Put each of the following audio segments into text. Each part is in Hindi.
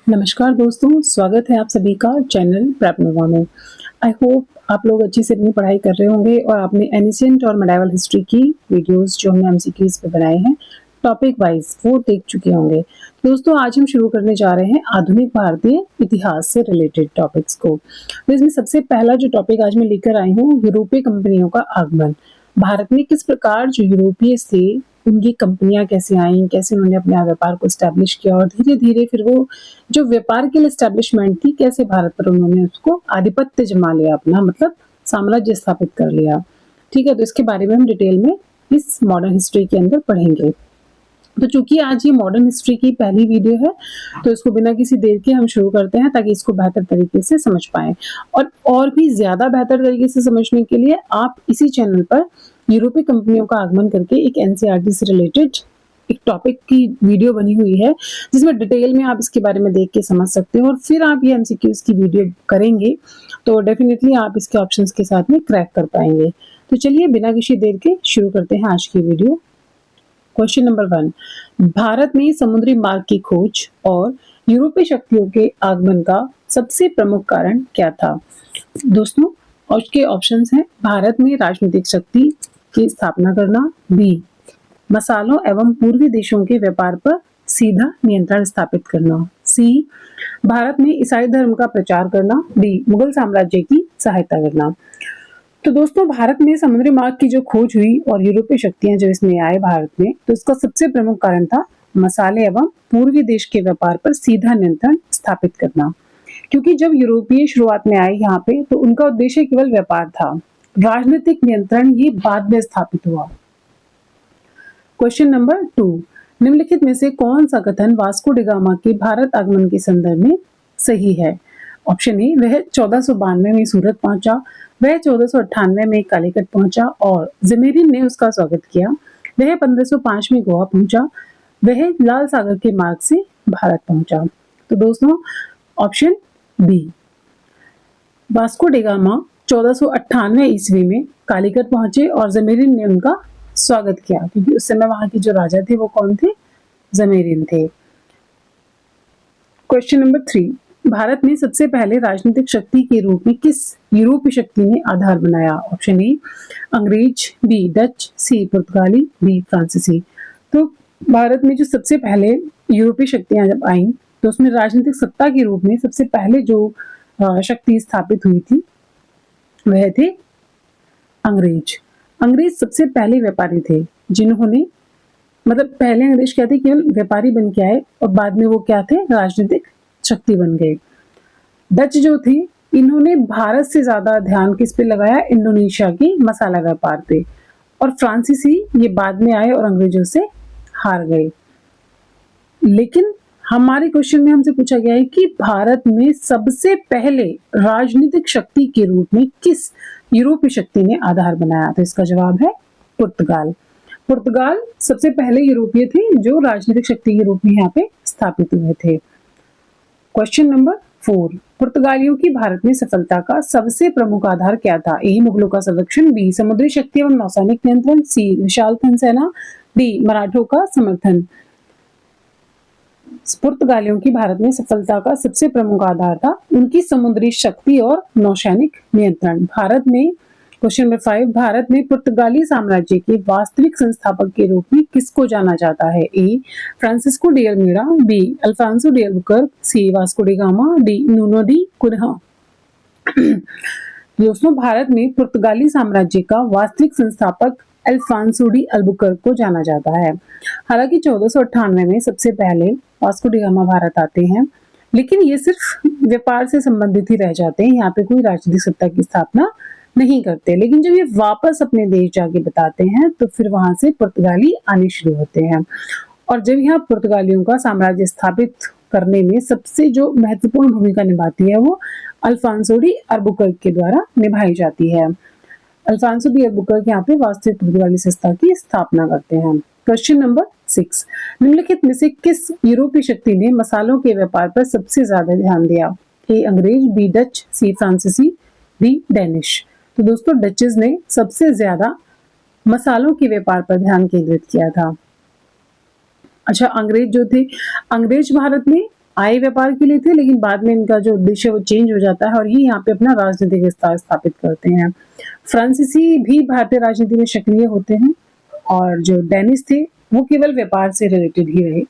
नमस्कार दोस्तों, स्वागत है आप सभी का चैनल प्रेपनोवा में। आई होप आप लोग अच्छी से अपनी पढ़ाई कर रहे होंगे और आपने एनिशिएंट और मेडाइवल हिस्ट्री की वीडियोस जो हमने एमसीक्यूज पे बनाए हैं टॉपिक वाइज वो देख चुके होंगे। दोस्तों, आज हम शुरू करने जा रहे हैं आधुनिक भारतीय इतिहास से रिलेटेड टॉपिक्स को। तो इसमें सबसे पहला जो टॉपिक आज मैं लेकर आई हूँ, यूरोपीय कंपनियों का आगमन। भारत में किस प्रकार जो यूरोपीय थे उनकी कंपनियां कैसे आई, कैसे उन्होंने अपने व्यापार को एस्टेब्लिश किया और धीरे धीरे फिर वो जो व्यापार के लिए एस्टेब्लिशमेंट थी, कैसे भारत पर उन्होंने उसको आधिपत्य जमा लिया, अपना मतलब साम्राज्य स्थापित कर लिया। ठीक है, तो इसके बारे में हम डिटेल में इस मॉडर्न हिस्ट्री के अंदर पढ़ेंगे। तो चूंकि आज ये मॉडर्न हिस्ट्री की पहली वीडियो है, तो इसको बिना किसी देर के हम शुरू करते हैं ताकि इसको बेहतर तरीके से समझ पाएं। और भी ज्यादा बेहतर तरीके से समझने के लिए आप इसी चैनल पर यूरोपीय कंपनियों का आगमन करके एक एनसीईआरटी से रिलेटेड एक टॉपिक की वीडियो बनी हुई है, जिसमें डिटेल में आप इसके बारे में देख के समझ सकते हो और फिर आप ये एमसीक्यूज की वीडियो करेंगे तो डेफिनेटली आप इसके ऑप्शंस के साथ में क्रैक कर पाएंगे। तो चलिए बिना किसी देर के शुरू करते हैं आज की वीडियो। क्वेश्चन नंबर 1, भारत में समुद्री मार्ग की खोज और यूरोपीय शक्तियों के आगमन का सबसे प्रमुख कारण क्या था? दोस्तों, उसके ऑप्शंस हैं भारत में राजनीतिक शक्ति की स्थापना करना, बी मसालों एवं पूर्वी देशों के व्यापार पर सीधा नियंत्रण स्थापित करना, सी भारत में ईसाई धर्म का प्रचार करना, डी मुगल साम्राज्य की सहायता करना। तो दोस्तों, भारत में समुद्री मार्ग की जो खोज हुई और यूरोपीय शक्तियां जो इसमें आए भारत में, तो इसका सबसे प्रमुख कारण था मसाले एवं पूर्वी देश के व्यापार पर सीधा नियंत्रण स्थापित करना। क्योंकि जब यूरोपीय शुरुआत में आए यहाँ पे, तो उनका उद्देश्य केवल व्यापार था, राजनीतिक नियंत्रण ये बाद में स्थापित हुआ। क्वेश्चन नंबर 2, निम्नलिखित में से कौन सा कथन वास्को डी गामा के भारत आगमन के संदर्भ में सही है? ऑप्शन ए, वह 1492 में सूरत पहुंचा, वह 1498 में कालीकट पहुंचा और ज़मेरीन ने उसका स्वागत किया, वह 1505 में गोवा पहुंचा, वह लाल सागर के मार्ग से भारत पहुंचा। तो दोस्तों, option B, Vasco da Gama 1498 ईस्वी में कालीकट पहुंचे और ज़मेरीन ने उनका स्वागत किया, क्योंकि उस समय वहां के जो राजा थे वो कौन थे? ज़मेरीन थे। क्वेश्चन नंबर 3, भारत में सबसे पहले राजनीतिक शक्ति के रूप में किस यूरोपीय शक्ति ने आधार बनाया? ऑप्शन ए, अंग्रेज, बी डच, सी पुर्तगाली, डी फ्रांसीसी। तो भारत में जो सबसे पहले यूरोपीय शक्तियां जब आई, तो उसमें राजनीतिक सत्ता के रूप में सबसे पहले जो शक्ति स्थापित हुई थी वह थे अंग्रेज। अंग्रेज सबसे पहले व्यापारी थे जिन्होंने, मतलब पहले अंग्रेज क्या थे, केवल व्यापारी बन के आए और बाद में वो क्या थे? राजनीतिक शक्ति बन गए। डच जो थे, इन्होंने भारत से ज्यादा ध्यान किस पे लगाया? इंडोनेशिया के मसाला व्यापार पे। और फ्रांसीसी ये बाद में आए और अंग्रेजों से हार गए। लेकिन हमारे क्वेश्चन में हमसे पूछा गया है कि भारत में सबसे पहले राजनीतिक शक्ति के रूप में किस यूरोपीय शक्ति ने आधार बनाया? तो इसका जवाब है पुर्तगाल। पुर्तगाल सबसे पहले यूरोपीय थे जो राजनीतिक शक्ति के रूप में यहाँ पे स्थापित हुए थे। क्वेश्चन नंबर 4, पुर्तगालियों की भारत में सफलता का सबसे प्रमुख आधार क्या था? ए, मुगलों का संरक्षण, बी समुद्री शक्ति एवं नौसैनिक नियंत्रण, सी विशाल थल सेना, डी मराठों का समर्थन। पुर्तगालियों की भारत में सफलता का सबसे प्रमुख आधार था उनकी समुद्री शक्ति और नौसैनिक नियंत्रण। भारत में क्वेश्चन नंबर 5, भारत में पुर्तगाली साम्राज्य के वास्तविक संस्थापक के रूप में किसको जाना जाता है? A, Francisco de Almeida, B Alfonso de Albuquerque, C Vasco da Gama, D Nuno da Cunha. दोस्तों, भारत में पुर्तगाली साम्राज्य का वास्तविक संस्थापक अल्फांसो डी अल्बुकर्क को जाना जाता है। हालांकि 1498 में सबसे पहले वास्को डी गामा भारत आते हैं, लेकिन ये सिर्फ व्यापार से संबंधित ही रह जाते हैं, यहाँ पे कोई राजनीतिक सत्ता की स्थापना नहीं करते। लेकिन जब ये वापस अपने देश जाके बताते हैं तो फिर वहां से पुर्तगाली आने शुरू होते हैं। और जब यहाँ पुर्तगालियों का साम्राज्य स्थापित करने में सबसे जो महत्वपूर्ण भूमिका निभाती है वो अल्फांसो डी अल्बुकर्क के द्वारा निभाई जाती है। अल्फांसो डी अल्बुकर्क यहाँ पे वास्तविक पुर्तगाली सत्ता की स्थापना करते हैं। क्वेश्चन नंबर 6, निम्नलिखित में से किस यूरोपीय शक्ति ने मसालों के व्यापार पर सबसे ज्यादा ध्यान दिया? ए, अंग्रेज, बी डच, सी फ्रांसीसी, डी डेनिश। तो दोस्तों, डचेस ने सबसे ज्यादा मसालों के व्यापार पर ध्यान केंद्रित किया था। अच्छा, अंग्रेज जो थे, अंग्रेज भारत में आय व्यापार के लिए थे, लेकिन बाद में इनका जो उद्देश्य वो चेंज हो जाता है और ये यहाँ पे अपना राजनीतिक विस्तार स्थापित करते हैं। फ्रांसीसी भी भारतीय राजनीति में सक्रिय होते हैं और जो डेनिश थे वो केवल व्यापार से रिलेटेड ही रहे।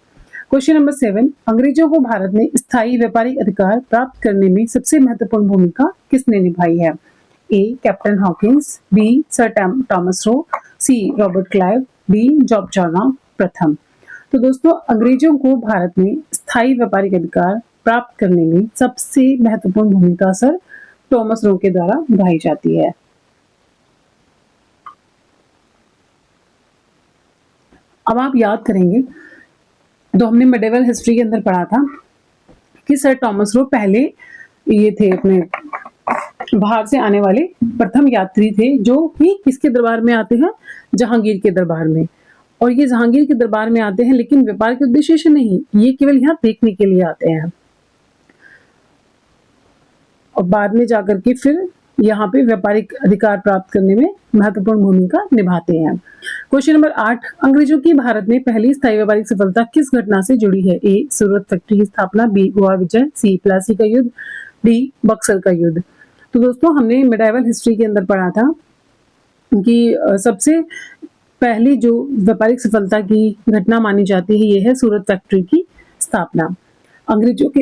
क्वेश्चन नंबर 7, अंग्रेजों को भारत में स्थायी व्यापारिक अधिकार प्राप्त करने में सबसे महत्वपूर्ण भूमिका किसने निभाई है? A captain Hawkins, B sir Thomas Roe, C Robert Clive, D George Charnock प्रथम। तो दोस्तों, अंग्रेजों को भारत में स्थायी व्यापारिक अधिकार प्राप्त करने में सबसे महत्वपूर्ण भूमिका सर थॉमस रो के द्वारा निभाई जाती है। अब आप याद करेंगे तो हमने मेडिवल हिस्ट्री के अंदर पढ़ा था कि सर थॉमस रो पहले ये थे अपने बाहर से आने वाले प्रथम यात्री थे जो कि किसके दरबार में आते हैं? जहांगीर के दरबार में। और ये जहांगीर के दरबार में आते हैं लेकिन व्यापार के उद्देश्य से नहीं, ये केवल यहाँ देखने के लिए आते हैं और बाद में जाकर के फिर यहाँ पे व्यापारिक अधिकार प्राप्त करने में महत्वपूर्ण भूमिका निभाते हैं। क्वेश्चन नंबर 8, अंग्रेजों की भारत में पहली स्थायी व्यापारिक सफलता किस घटना से जुड़ी है? ए सूरत फैक्ट्री की स्थापना, बी गोवा विजय, सी प्लासी का युद्ध, डी बक्सर का युद्ध। तो दोस्तों, हमने मेडिवल हिस्ट्री के अंदर पढ़ा था कि सबसे पहली जो व्यापारिक सफलता की घटना मानी जाती है ये है सूरत फैक्ट्री की स्थापना। अंग्रेजों के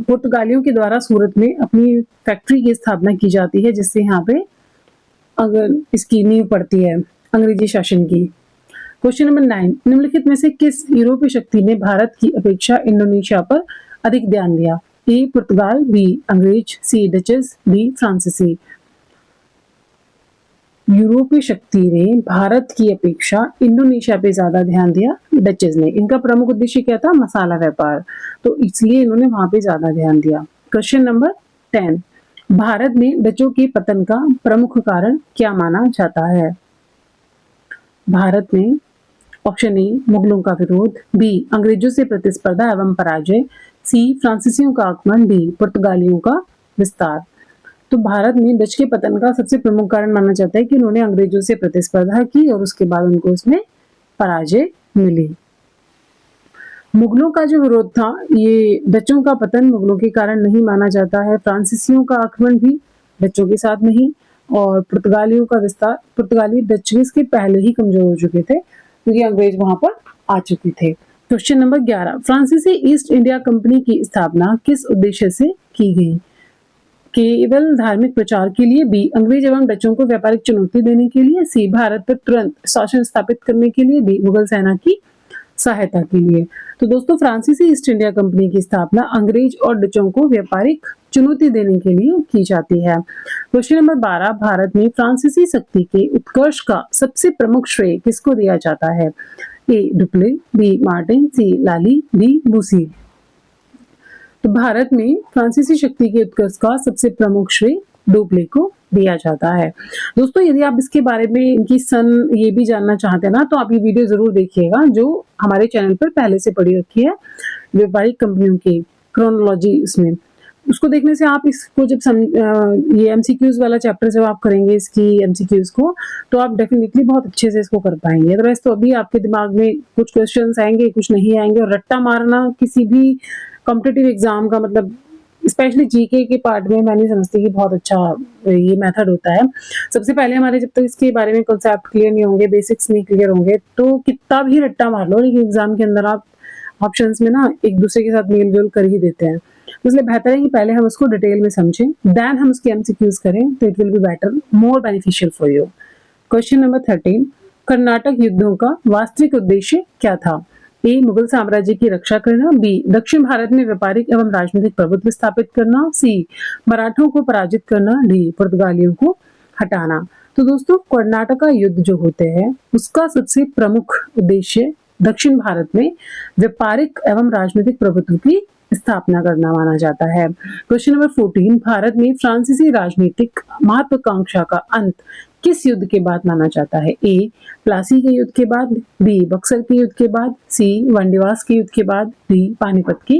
पुर्तगालियों के द्वारा सूरत में अपनी फैक्ट्री की स्थापना की जाती है जिससे यहाँ पे अगर इसकी नींव पड़ती है अंग्रेजी शासन की। क्वेश्चन नंबर 9, निम्नलिखित में से किस यूरोपीय शक्ति ने भारत की अपेक्षा इंडोनेशिया पर अधिक ध्यान दिया? ए पुर्तगाल, बी अंग्रेज, सी डचेस, डी फ्रांसीसी। यूरोपीय शक्ति ने भारत की अपेक्षा इंडोनेशिया पे ज्यादा ध्यान दिया डचेस ने। इनका प्रमुख उद्देश्य क्या था? मसाला व्यापार, तो इसलिए इन्होंने वहां पे ज्यादा ध्यान दिया। क्वेश्चन नंबर 10, भारत में डचों के पतन का प्रमुख कारण क्या माना जाता है? भारत में ऑप्शन ए मुगलों का विरोध, बी अंग्रेजों से प्रतिस्पर्धा एवं पराजय, सी फ्रांसीसियों का आगमन, डी पुर्तगालियों का विस्तार। तो भारत में डच के पतन का सबसे प्रमुख कारण माना जाता है कि उन्होंने अंग्रेजों से प्रतिस्पर्धा की और उसके बाद उनको उसमें पराजय मिली। मुगलों का जो विरोध था, ये डचों का पतन मुगलों के कारण नहीं माना जाता है। फ्रांसीसियों का आक्रमण भी डचों के साथ नहीं, और पुर्तगालियों का विस्तार, पुर्तगाली डच के पहले ही कमजोर हो चुके थे क्योंकि अंग्रेज वहां पर आ चुके थे। क्वेश्चन नंबर 11, फ्रांसीसी ईस्ट इंडिया कंपनी की स्थापना किस उद्देश्य से की गई? केवल धार्मिक प्रचार के लिए, बी अंग्रेज एवं डचों को व्यापारिक चुनौती देने के लिए, सी भारत पर तुरंत शासन स्थापित करने के लिए, डी मुगल सेना की सहायता के लिए। तो दोस्तों, फ्रांसीसी ईस्ट इंडिया कंपनी की स्थापना अंग्रेज और डचों को व्यापारिक चुनौती देने के लिए की जाती है। क्वेश्चन नंबर 12, भारत में फ्रांसीसी शक्ति के उत्कर्ष का सबसे प्रमुख श्रेय किसको दिया जाता है? ए डुप्ले, बी मार्टिन, सी लाली, डी बूसी। तो भारत में फ्रांसीसी शक्ति के उत्कर्ष का सबसे प्रमुख श्रेय डुप्ले को दिया जाता है। दोस्तों, यदि आप इसके बारे में इनकी सन ये भी जानना चाहते हैं ना, तो आप ये वीडियो जरूर देखिएगा जो हमारे चैनल पर पहले से पड़ी रखी है, व्यापारिक कंपनियों की क्रोनोलॉजी। इसमें उसको देखने से आप इसको जब ये एमसीक्यूज वाला चैप्टर जब आप करेंगे इसकी एमसीक्यूज को, तो आप डेफिनेटली बहुत अच्छे से इसको कर पाएंगे। अदरवाइज तो अभी आपके दिमाग में कुछ क्वेश्चंस आएंगे, कुछ नहीं आएंगे, और रट्टा मारना किसी भी कॉम्पिटिटिव एग्जाम का, मतलब स्पेशली जीके के पार्ट में मैं नहीं समझती कि बहुत अच्छा ये मेथड होता है। सबसे पहले हमारे जब तक इसके बारे में कॉन्सेप्ट क्लियर नहीं होंगे, बेसिक्स नहीं क्लियर होंगे, तो कितना भी रट्टा मार लो, लेकिन एग्जाम के अंदर आप ऑप्शंस में ना एक दूसरे के साथ मेल जोल कर ही देते हैं। इसलिए बेहतर है कि पहले हम उसको डिटेल में समझें, देन हम उसके एमसीक्यूज करें, तो it will be better, more beneficial for you. Question number 13, Karnataka युद्धों का वास्तविक उद्देश्य क्या था? ए मुगल साम्राज्य की रक्षा करना, बी दक्षिण भारत में व्यापारिक एवं राजनीतिक प्रभुत्व स्थापित करना, सी मराठों को पराजित करना, डी पुर्तगालियों को हटाना। तो दोस्तों, कर्नाटक युद्ध जो होते हैं उसका सबसे प्रमुख उद्देश्य दक्षिण भारत में व्यापारिक एवं राजनीतिक प्रभुत्व की स्थापना करना माना जाता है। क्वेश्चन नंबर 14, भारत में फ्रांसीसी राजनीतिक महत्वाकांक्षा का अंत किस युद्ध के बाद माना जाता है? ए प्लासी के युद्ध के बाद, बी बक्सर के युद्ध के बाद, सी वांडीवास के युद्ध के बाद, डी पानीपत की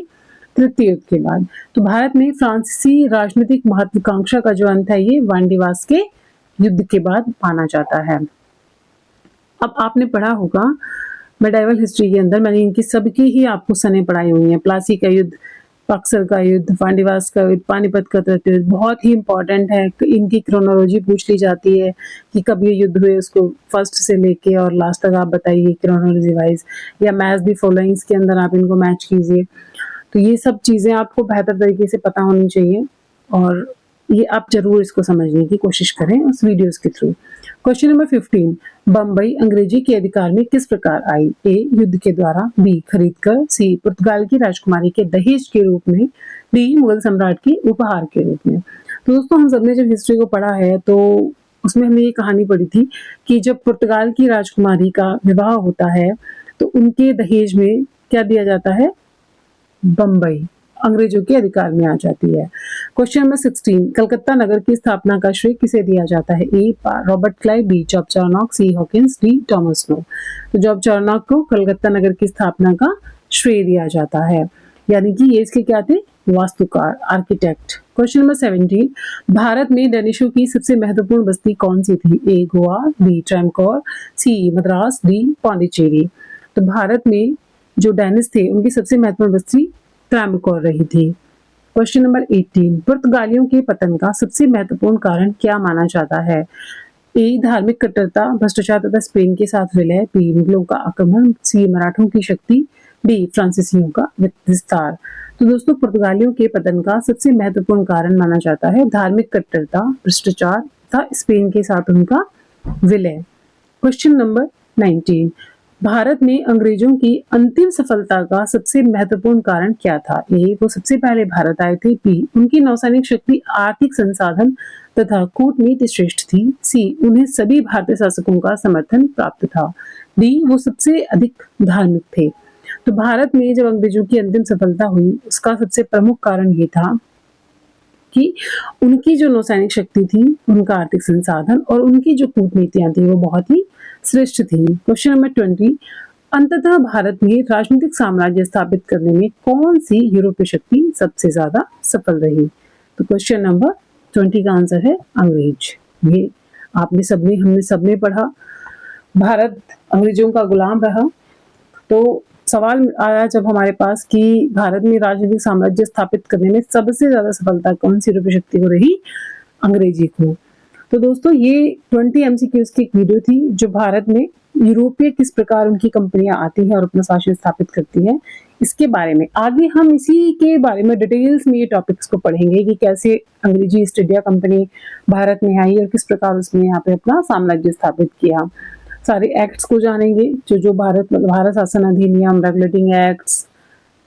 तृतीय युद्ध के बाद। तो भारत में फ्रांसीसी राजनीतिक महत्वाकांक्षा का जो अंत है ये वांडीवास के युद्ध के बाद माना जाता है। अब आपने पढ़ा होगा मेडिवल हिस्ट्री के अंदर, मैंने इनकी सबकी ही आपको सने पढ़ाई हुई है। प्लासी का युद्ध बक्सर का युद्ध, पांडीवास का युद्ध, पानीपत का तृतीय युद्ध बहुत ही इंपॉर्टेंट है। इनकी क्रोनोलॉजी पूछ ली जाती है कि कब ये युद्ध हुए, उसको फर्स्ट से लेके और लास्ट तक आप बताइए क्रोनोलॉजी वाइज, या मैच दी फॉलोइंग्स के अंदर आप इनको मैच कीजिए। तो ये सब चीज़ें आपको बेहतर तरीके से पता होनी चाहिए और ये आप जरूर इसको समझने की कोशिश करें उस वीडियोस के थ्रू। क्वेश्चन नंबर 15, बम्बई अंग्रेजी के अधिकार में किस प्रकार आई? ए, युद्ध के द्वारा, बी, खरीदकर, सी, पुर्तगाल की राजकुमारी के दहेज के रूप में, डी, मुगल सम्राट के उपहार के रूप में। तो दोस्तों, हम सबने जब हिस्ट्री को पढ़ा है तो उसमें हमने ये कहानी पढ़ी थी कि जब पुर्तगाल की राजकुमारी का विवाह होता है तो उनके दहेज में क्या दिया जाता है? बम्बई अंग्रेजों के अधिकार में आ जाती है। क्वेश्चन नंबर 16, कलकत्ता नगर की स्थापना का श्रेय किसे दिया जाता है? A, Robert Clive, B, Job Charnock, C, Hawkins, D, Thomas नो। तो जॉब चार्नॉक को कलकत्ता नगर की स्थापना का श्रेय दिया जाता है, यानी कि ये इसके क्या थे? वास्तुकार, आर्किटेक्ट। क्वेश्चन नंबर 17, भारत में डैनिशों की सबसे महत्वपूर्ण बस्ती कौन सी थी? ए, गोवा, बी, ट्रैमकोर, सी, मद्रास, डी, पौंडीचेरी। तो भारत में जो डैनिश थे उनकी सबसे महत्वपूर्ण बस्ती ट्रैमकोर रही थी। क्वेश्चन नंबर 18, पुर्तगालियों के पतन का सबसे महत्वपूर्ण कारण क्या माना जाता है? ए, धार्मिक कट्टरता, भ्रष्टाचार तथा स्पेन के साथ विलय, बी, मुगलों का आक्रमण, सी, मराठों की शक्ति, डी, फ्रांसीसियों का विस्तार। तो दोस्तों, पुर्तगालियों के पतन का सबसे महत्वपूर्ण कारण माना जाता है धार्मिक कट्टरता, भ्रष्टाचार तथा स्पेन के साथ उनका विलय। क्वेश्चन नंबर 19, भारत में अंग्रेजों की अंतिम सफलता का सबसे महत्वपूर्ण कारण क्या था? ए, वो सबसे पहले भारत आए थे, बी, उनकी नौसैनिक शक्ति, आर्थिक संसाधन तथा कूटनीति श्रेष्ठ थी, सी, उन्हें सभी भारतीय शासकों का समर्थन प्राप्त था, डी, वो सबसे अधिक धार्मिक थे। तो भारत में जब अंग्रेजों की अंतिम सफलता हुई उसका सबसे प्रमुख कारण ये था कि उनकी जो नौसैनिक शक्ति थी, उनका आर्थिक संसाधन और उनकी जो कूटनीतियां थी वो बहुत ही श्रेष्ठ थी। क्वेश्चन नंबर 20, अंततः भारत में राजनीतिक साम्राज्य स्थापित करने में कौन सी यूरोपीय शक्ति सबसे ज्यादा सफल रही? तो क्वेश्चन नंबर 20 का आंसर है अंग्रेज। ये हमने सबने पढ़ा, भारत अंग्रेजों का गुलाम रहा। तो सवाल आया जब हमारे पास कि भारत में राजनीतिक साम्राज्य स्थापित करने में सबसे ज्यादा सफलता कौन सी यूरोपीय शक्ति को रही? अंग्रेजी को। तो दोस्तों, ये 20 MCQs की एक वीडियो थी जो भारत में यूरोपीय किस प्रकार उनकी कंपनियां आती हैं और अपना शासन स्थापित करती हैं, इसके बारे में। आगे हम इसी के बारे में डिटेल्स में ये टॉपिक्स को पढ़ेंगे कि कैसे अंग्रेजी ईस्ट इंडिया कंपनी भारत में आई और किस प्रकार उसने यहाँ पे अपना साम्राज्य स्थापित किया। सारे एक्ट्स को जानेंगे जो भारत शासन अधिनियम, रेगुलेटिंग एक्ट्स,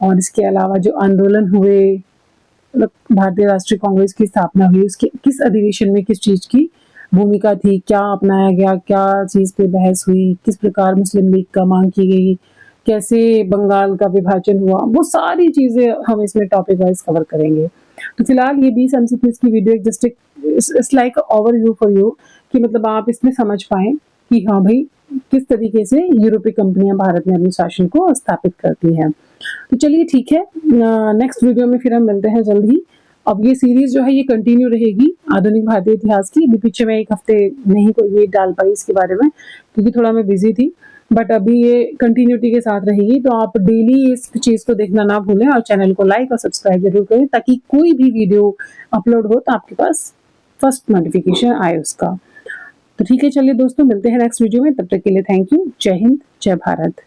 और इसके अलावा जो आंदोलन हुए, मतलब भारतीय राष्ट्रीय कांग्रेस की स्थापना हुई, उसके किस अधिवेशन में किस चीज की भूमिका थी, क्या अपनाया गया, क्या चीज पे बहस हुई, किस प्रकार मुस्लिम लीग का मांग की गई, कैसे बंगाल का विभाजन हुआ, वो सारी चीजें हम इसमें टॉपिक वाइज कवर करेंगे। तो फिलहाल ये 20 MCQs की video just it's like overview for you, कि मतलब आप इसमें समझ पाए कि हाँ भाई किस तरीके से यूरोपीय कंपनियां भारत में अपने शासन को स्थापित करती हैं। तो चलिए ठीक है, नेक्स्ट वीडियो में फिर हम मिलते हैं जल्द ही। अब ये सीरीज जो है ये कंटिन्यू रहेगी आधुनिक भारतीय इतिहास की। अभी पीछे मैं एक हफ्ते नहीं को ये डाल पाई इसके बारे में क्योंकि थोड़ा मैं बिजी थी, बट अभी ये कंटिन्यूटी के साथ रहेगी। तो आप डेली इस चीज को देखना ना भूलें और चैनल को लाइक और सब्सक्राइब जरूर करें ताकि कोई भी वीडियो अपलोड हो तो आपके पास फर्स्ट नोटिफिकेशन आए उसका। तो ठीक है, चलिए दोस्तों, मिलते हैं नेक्स्ट वीडियो में। तब तक के लिए थैंक यू। जय हिंद, जय भारत।